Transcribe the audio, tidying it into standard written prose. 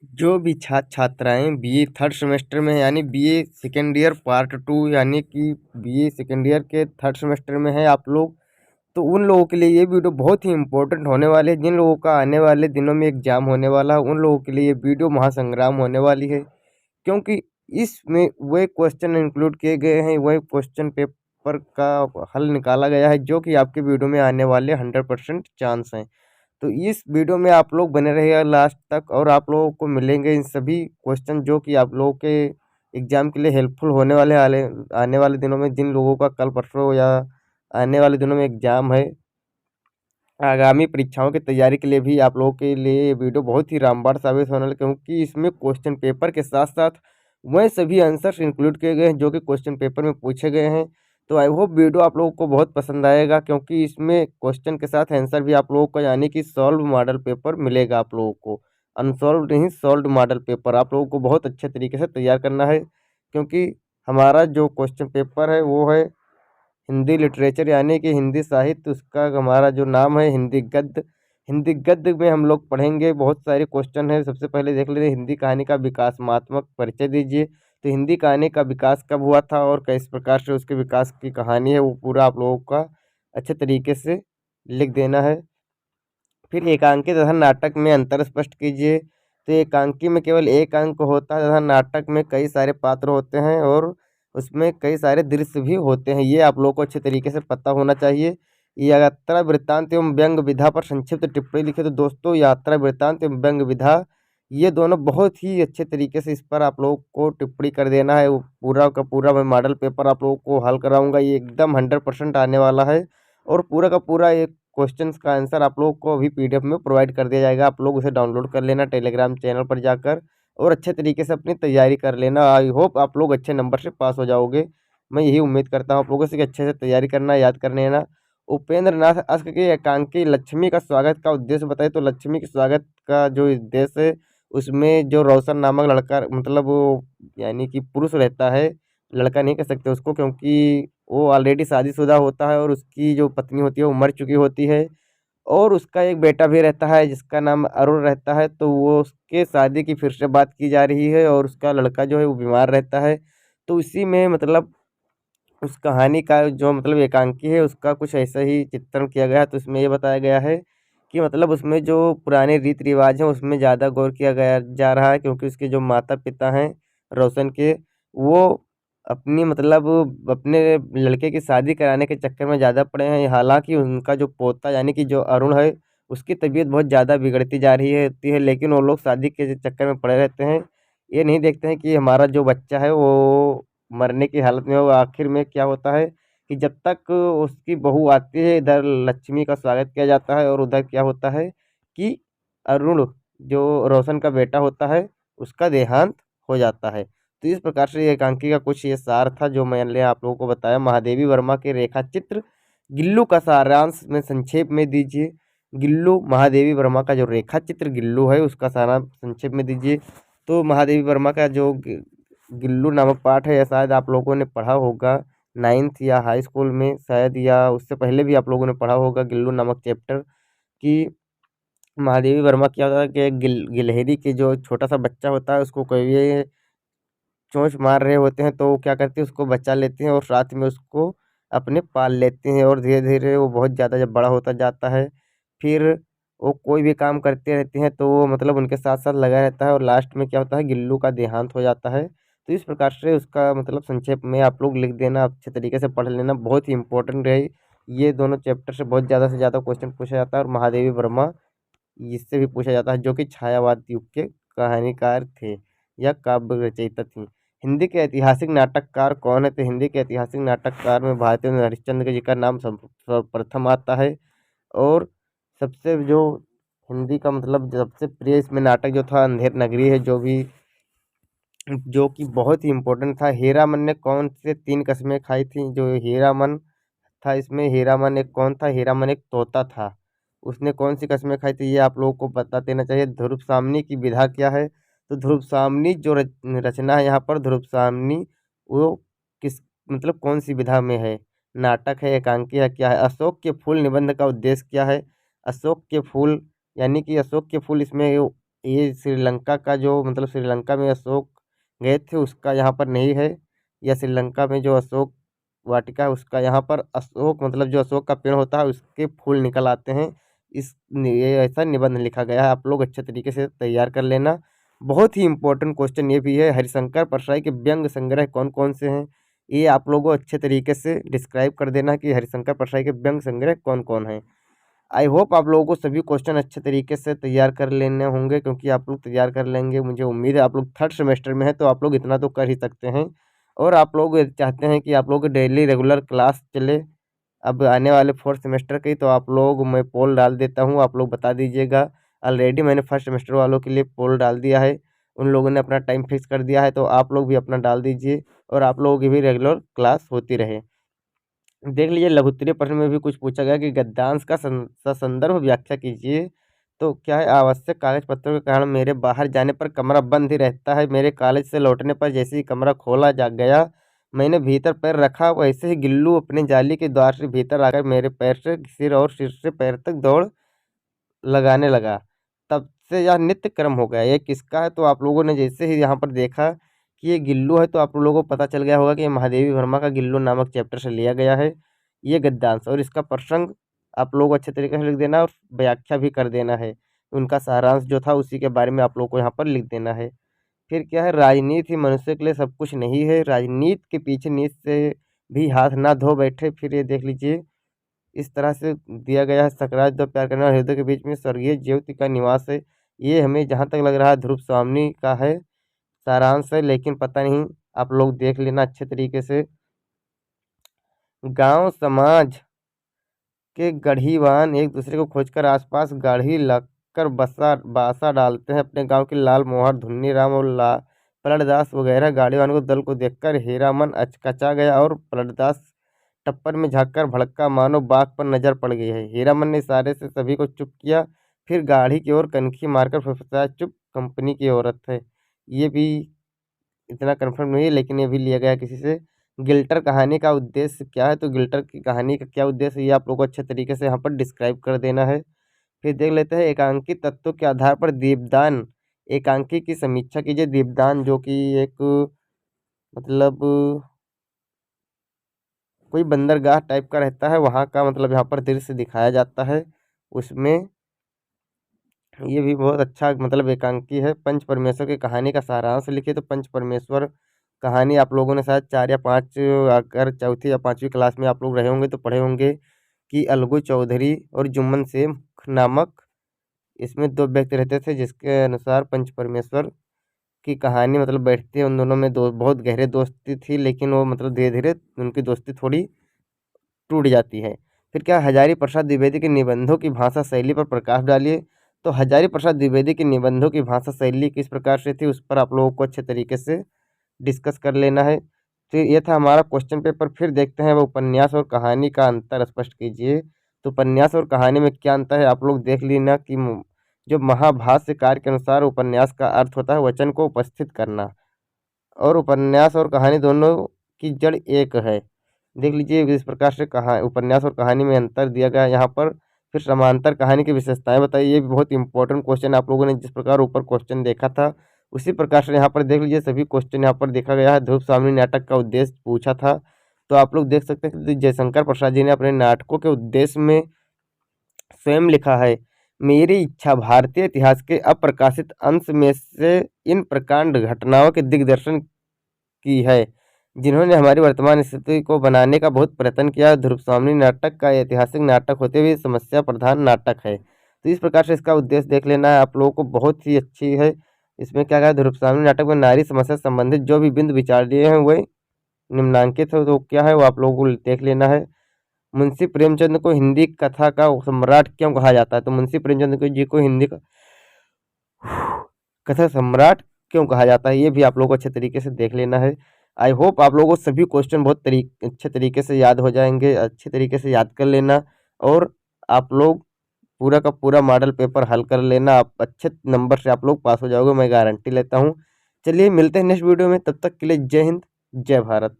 जो भी छात्राएं बीए थर्ड सेमेस्टर में है, यानी BA second year part two, यानी कि बीए सेकेंड ईयर के थर्ड सेमेस्टर में है आप लोग, तो उन लोगों के लिए ये वीडियो बहुत ही इंपॉर्टेंट होने वाले है। जिन लोगों का आने वाले दिनों में एग्जाम होने वाला है, उन लोगों के लिए ये वीडियो महासंग्राम होने वाली है, क्योंकि इसमें वही क्वेश्चन इंक्लूड किए गए हैं, वही क्वेश्चन पेपर का हल निकाला गया है जो कि आपके वीडियो में आने वाले 100% चांस हैं। तो इस वीडियो में आप लोग बने रहिएगा लास्ट तक, और आप लोगों को मिलेंगे इन सभी क्वेश्चन जो कि आप लोगों के एग्जाम के लिए हेल्पफुल होने वाले आने वाले दिनों में। जिन लोगों का कल परसों या आने वाले दिनों में एग्जाम है, आगामी परीक्षाओं की तैयारी के लिए भी आप लोगों के लिए ये वीडियो बहुत ही रामबाण साबित होने वाला है, क्योंकि इसमें क्वेश्चन पेपर के साथ साथ वह सभी आंसर्स इंक्लूड किए गए हैं जो कि क्वेश्चन पेपर में पूछे गए हैं। तो आई होप वीडियो आप लोगों को बहुत पसंद आएगा, क्योंकि इसमें क्वेश्चन के साथ आंसर भी आप लोगों को, यानी कि सॉल्व मॉडल पेपर मिलेगा आप लोगों को। अनसॉल्व नहीं, सॉल्व मॉडल पेपर आप लोगों को बहुत अच्छे तरीके से तैयार करना है, क्योंकि हमारा जो क्वेश्चन पेपर है वो है हिंदी लिटरेचर, यानी कि हिंदी साहित्य। उसका हमारा जो नाम है हिंदी गद्य। हिंदी गद्य में हम लोग पढ़ेंगे, बहुत सारे क्वेश्चन है। सबसे पहले देख लेते हैं, हिंदी कहानी का विकासमात्मक परिचय दीजिए। तो हिंदी कहानी का विकास कब हुआ था और किस प्रकार से उसके विकास की कहानी है, वो पूरा आप लोगों का अच्छे तरीके से लिख देना है। फिर एकांकी तथा नाटक में अंतर स्पष्ट कीजिए। तो एकांकी में केवल एक अंक होता है तथा नाटक में कई सारे पात्र होते हैं और उसमें कई सारे दृश्य भी होते हैं, ये आप लोगों को अच्छे तरीके से पता होना चाहिए। यात्रा वृत्तांत एवं व्यंग्य विधा पर संक्षिप्त टिप्पणी लिखे। तो दोस्तों, यात्रा वृत्तांत एवं व्यंग्य विधा, ये दोनों बहुत ही अच्छे तरीके से इस पर आप लोगों को टिप्पणी कर देना है। वो पूरा का पूरा मैं मॉडल पेपर आप लोगों को हल कराऊंगा, ये एकदम 100% आने वाला है। और पूरा का पूरा एक क्वेश्चंस का आंसर आप लोगों को अभी पीडीएफ में प्रोवाइड कर दिया जाएगा। आप लोग उसे डाउनलोड कर लेना टेलीग्राम चैनल पर जाकर, और अच्छे तरीके से अपनी तैयारी कर लेना। आई होप आप लोग अच्छे नंबर से पास हो जाओगे, मैं यही उम्मीद करता हूँ आप लोगों से कि अच्छे से तैयारी करना, याद कर लेना। उपेंद्र नाथ अस्क के एकांकी लक्ष्मी का स्वागत का उद्देश्य बताइए। तो लक्ष्मी के स्वागत का जो उद्देश्य है, उसमें जो रोशन नामक लड़का, मतलब वो यानी कि पुरुष रहता है, लड़का नहीं कह सकते उसको, क्योंकि वो ऑलरेडी शादीशुदा होता है और उसकी जो पत्नी होती है वो मर चुकी होती है, और उसका एक बेटा भी रहता है जिसका नाम अरुण रहता है। तो वो उसके शादी की फिर से बात की जा रही है, और उसका लड़का जो है वो बीमार रहता है। तो इसी में मतलब उस कहानी का जो मतलब एकांकी है उसका कुछ ऐसा ही चित्रण किया गया है। तो इसमें ये बताया गया है कि मतलब उसमें जो पुराने रीति रिवाज हैं उसमें ज़्यादा गौर किया गया जा रहा है, क्योंकि उसके जो माता पिता हैं रोशन के, वो अपनी मतलब अपने लड़के की शादी कराने के चक्कर में ज़्यादा पड़े हैं। हालांकि उनका जो पोता यानी कि जो अरुण है, उसकी तबीयत बहुत ज़्यादा बिगड़ती जा रही है, लेकिन वो लोग शादी के चक्कर में पड़े रहते हैं। ये नहीं देखते हैं कि हमारा जो बच्चा है वो मरने की हालत में हो। आखिर में क्या होता है कि जब तक उसकी बहू आती है, इधर लक्ष्मी का स्वागत किया जाता है, और उधर क्या होता है कि अरुण जो रोशन का बेटा होता है उसका देहांत हो जाता है। तो इस प्रकार से ये एकांकी का कुछ ये सार था जो मैंने आप लोगों को बताया। महादेवी वर्मा के रेखा चित्र गिल्लू का सारांश में संक्षेप में दीजिए। गिल्लू, महादेवी वर्मा का जो रेखा चित्र गिल्लू है उसका सारांश संक्षेप में दीजिए। तो महादेवी वर्मा का जो गिल्लू नामक पाठ है, यह शायद आप लोगों ने पढ़ा होगा नाइन्थ या हाई स्कूल में शायद, या उससे पहले भी आप लोगों ने पढ़ा होगा गिल्लू नामक चैप्टर। कि महादेवी वर्मा क्या होता है कि गिलहरी के जो छोटा सा बच्चा होता है उसको कोई भी चोंच मार रहे होते हैं, तो वो क्या करते हैं उसको बचा लेते हैं और साथ में उसको अपने पाल लेते हैं, और धीरे धीरे वो बहुत ज़्यादा जब बड़ा होता जाता है, फिर वो कोई भी काम करते रहते हैं तो वो मतलब उनके साथ साथ लगा रहता है, और लास्ट में क्या होता है गिल्लू का देहांत हो जाता है। तो इस प्रकार से उसका मतलब संक्षेप में आप लोग लिख देना, अच्छे तरीके से पढ़ लेना, बहुत ही इंपॉर्टेंट है। ये दोनों चैप्टर से बहुत ज़्यादा से ज़्यादा क्वेश्चन पूछा जाता है, और महादेवी वर्मा इससे भी पूछा जाता है, जो कि छायावाद युग के कहानीकार थे या काव्य रचयिता थी। हिंदी के ऐतिहासिक नाटककार कौन है? तो हिंदी के ऐतिहासिक नाटककार में भारतेंदु हरिश्चंद्र जी का नाम सर्वप्रथम आता है। और सबसे जो हिंदी का मतलब सबसे प्रिय इसमें नाटक जो था अंधेर नगरी है, जो कि बहुत ही इम्पोर्टेंट था। हीरामन ने कौन से 3 कस्में खाई थी? जो हीरामन था, इसमें हीरामन एक कौन था? हीरामन एक तोता था। उसने कौन सी कस्में खाई थी ये आप लोगों को बता देना चाहिए। ध्रुव सामनी की विधा क्या है? तो ध्रुव सामनी जो रचना है यहाँ पर, ध्रुव सामनी वो किस मतलब कौन सी विधा में है? नाटक है, एकांकी है, क्या है? अशोक के फूल निबंध का उद्देश्य क्या है? अशोक के फूल यानी कि अशोक के फूल इसमें ये श्रीलंका का जो मतलब श्रीलंका में अशोक गए थे उसका यहाँ पर नहीं है, या श्रीलंका में जो अशोक वाटिका है उसका यहाँ पर अशोक मतलब जो अशोक का पेड़ होता है उसके फूल निकल आते हैं। ये ऐसा निबंध लिखा गया है, आप लोग अच्छे तरीके से तैयार कर लेना। बहुत ही इंपॉर्टेंट क्वेश्चन ये भी है, हरिशंकर परसाई के व्यंग संग्रह कौन कौन से हैं, ये आप लोगों को अच्छे तरीके से डिस्क्राइब कर देना कि हरिशंकर परसाई के व्यंग संग्रह कौन कौन हैं। आई होप आप लोगों को सभी क्वेश्चन अच्छे तरीके से तैयार कर लेने होंगे, क्योंकि आप लोग तैयार कर लेंगे, मुझे उम्मीद है। आप लोग थर्ड सेमेस्टर में है तो आप लोग इतना तो कर ही सकते हैं। और आप लोग चाहते हैं कि आप लोग डेली रेगुलर क्लास चले अब आने वाले फोर्थ सेमेस्टर की, तो आप लोग मैं पोल डाल देता हूँ, आप लोग बता दीजिएगा। ऑलरेडी मैंने फर्स्ट सेमेस्टर वालों के लिए पोल डाल दिया है, उन लोगों ने अपना टाइम फिक्स कर दिया है, तो आप लोग भी अपना डाल दीजिए और आप लोगों की भी रेगुलर क्लास होती रहे। देख लीजिए, लघुत्तरीय प्रश्न में भी कुछ पूछा गया कि गद्यांश का ससंदर्भ व्याख्या कीजिए। तो क्या है, आवश्यक कागज पत्रों के कारण मेरे बाहर जाने पर कमरा बंद ही रहता है, मेरे कॉलेज से लौटने पर जैसे ही कमरा खोला जा गया मैंने भीतर पैर रखा वैसे ही गिल्लू अपने जाली के द्वार से भीतर आकर मेरे पैर से सिर और सिर से पैर तक दौड़ लगाने लगा। तब से यह नित्य क्रम हो गया। ये किसका है, तो आप लोगों ने जैसे ही यहाँ पर देखा कि ये गिल्लू है तो आप लोगों को पता चल गया होगा कि ये महादेवी वर्मा का गिल्लू नामक चैप्टर से लिया गया है ये गद्यांश। और इसका प्रसंग आप लोग अच्छे तरीके से लिख देना और व्याख्या भी कर देना है। उनका सारांश जो था उसी के बारे में आप लोग को यहाँ पर लिख देना है। फिर क्या है, राजनीति मनुष्य के लिए सब कुछ नहीं है, राजनीति के पीछे नीच से भी हाथ ना धो बैठे। फिर ये देख लीजिए, इस तरह से दिया गया है, सकराज दो प्यार करने वाले हृदय के बीच में स्वर्गीय ज्योति का निवास है। ये हमें जहाँ तक लग रहा है ध्रुव स्वामी का है सारांश है, लेकिन पता नहीं, आप लोग देख लेना अच्छे तरीके से। गांव समाज के गढ़ीवान एक दूसरे को खोजकर आसपास गाढ़ी लगकर बासा डालते हैं। अपने गांव के लाल मोहर, धुन्नी राम और पलटदास वगैरह गाड़ीवान को दल को देखकर हीरामन अचकचा गया और पलटदास टप्पर में झांककर भड़का मानो बाघ पर नजर पड़ गई है। हीरामन ने इशारे से सभी को चुप किया, फिर गाड़ी की ओर कनखी मारकर फुसफुसाया, चुप, कंपनी की औरत है। ये भी इतना कन्फर्म नहीं है, लेकिन ये भी लिया गया किसी से। गिल्टर कहानी का उद्देश्य क्या है, तो गिल्टर की कहानी का क्या उद्देश्य है ये आप लोगों को अच्छे तरीके से यहाँ पर डिस्क्राइब कर देना है। फिर देख लेते हैं, एकांकी तत्वों के आधार पर दीपदान एकांकी की समीक्षा कीजिए। दीपदान जो कि एक मतलब कोई बंदरगाह टाइप का रहता है, वहाँ का मतलब यहाँ पर दृश्य दिखाया जाता है उसमें। ये भी बहुत अच्छा मतलब एकांकी है। पंच परमेश्वर की कहानी का सारांश लिखिए। तो पंच परमेश्वर कहानी आप लोगों ने शायद 4 या 5 अगर चौथी या 5वीं क्लास में आप लोग रहे होंगे तो पढ़े होंगे कि अलगू चौधरी और जुम्मन सेन नामक इसमें 2 व्यक्ति रहते थे, जिसके अनुसार पंच परमेश्वर की कहानी मतलब बैठते उन दोनों में बहुत गहरे दोस्ती थी, लेकिन वो मतलब धीरे धीरे उनकी दोस्ती थोड़ी टूट जाती है। फिर क्या, हजारी प्रसाद द्विवेदी के निबंधों की भाषा शैली पर प्रकाश डालिए। तो हजारी प्रसाद द्विवेदी के निबंधों की भाषा शैली किस प्रकार से थी उस पर आप लोगों को अच्छे तरीके से डिस्कस कर लेना है। तो ये था हमारा क्वेश्चन पेपर। फिर देखते हैं वो उपन्यास और कहानी का अंतर स्पष्ट कीजिए। तो उपन्यास और कहानी में क्या अंतर है आप लोग देख लेना कि जो महाभाष्यकार के अनुसार उपन्यास का अर्थ होता है वचन को उपस्थित करना, और उपन्यास और कहानी दोनों की जड़ एक है। देख लीजिए इस प्रकार से कहा उपन्यास और कहानी में अंतर दिया गया है यहाँ पर। फिर समांतर कहानी की विशेषताएं बताइए। ये भी बहुत इंपॉर्टेंट क्वेश्चन आप लोगों ने जिस प्रकार ऊपर क्वेश्चन देखा था उसी प्रकार से यहाँ पर देख लीजिए सभी क्वेश्चन यहाँ पर देखा गया है। ध्रुव स्वामी नाटक का उद्देश्य पूछा था, तो आप लोग देख सकते हैं कि जयशंकर प्रसाद जी ने अपने नाटकों के उद्देश्य में स्वयं लिखा है, मेरी इच्छा भारतीय इतिहास के अप्रकाशित अंश में से इन प्रकांड घटनाओं के दिग्दर्शन की है जिन्होंने हमारी वर्तमान स्थिति को बनाने का बहुत प्रयत्न किया। ध्रुवस्वामी नाटक का ऐतिहासिक नाटक होते हुए समस्या प्रधान नाटक है। तो इस प्रकार से इसका उद्देश्य देख लेना है आप लोगों को, बहुत ही अच्छी है। इसमें क्या कहा, ध्रुवस्वामी नाटक में नारी समस्या से संबंधित जो भी बिंदु विचार दिए हैं वह निम्नांकित है, तो क्या है वो आप लोगों को देख लेना है। मुंशी प्रेमचंद को हिंदी कथा का सम्राट क्यों कहा जाता है, तो मुंशी प्रेमचंद जी को हिंदी का कथा सम्राट क्यों कहा जाता है ये भी आप लोगों को अच्छे तरीके से देख लेना है। आई होप आप लोगों को सभी क्वेश्चन बहुत अच्छे तरीके से याद हो जाएंगे, अच्छे तरीके से याद कर लेना और आप लोग पूरा का पूरा मॉडल पेपर हल कर लेना। आप अच्छे नंबर से आप लोग पास हो जाओगे, मैं गारंटी लेता हूँ। चलिए मिलते हैं नेक्स्ट वीडियो में, तब तक के लिए जय हिंद जय भारत।